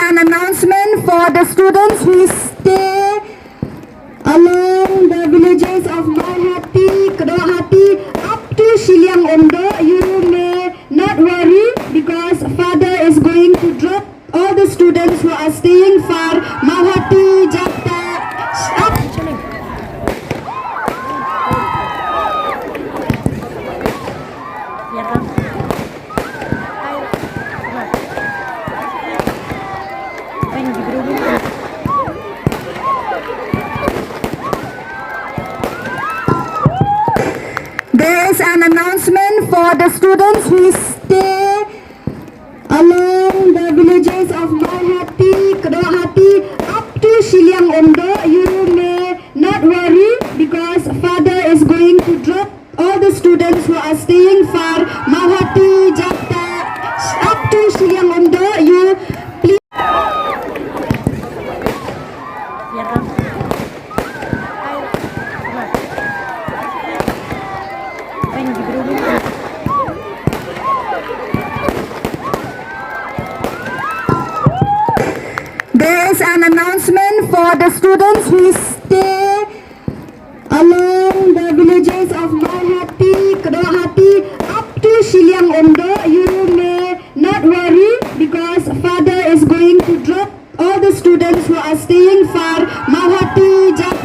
an announcement for the students who stay along the villages of Malhati, Kedawahati up to Shiliang Ondo. You may not worry because Father is going to drop all the students who are staying far, Malhati, Jata, up. There is an announcement for the students who stay along the villages of Malhati, Kedawahati up to Shiliang Ondo. You may not worry because Father is going to drop all the students who are staying far, Malhati, Jata, up to Shiliang Ondo. You please. There is an announcement for the students who stay along the villages of Malhati, Kedawahati up to Shiliang Ondo. You may not worry because Father is going to drop all the students who are staying far, Malhati, Jata.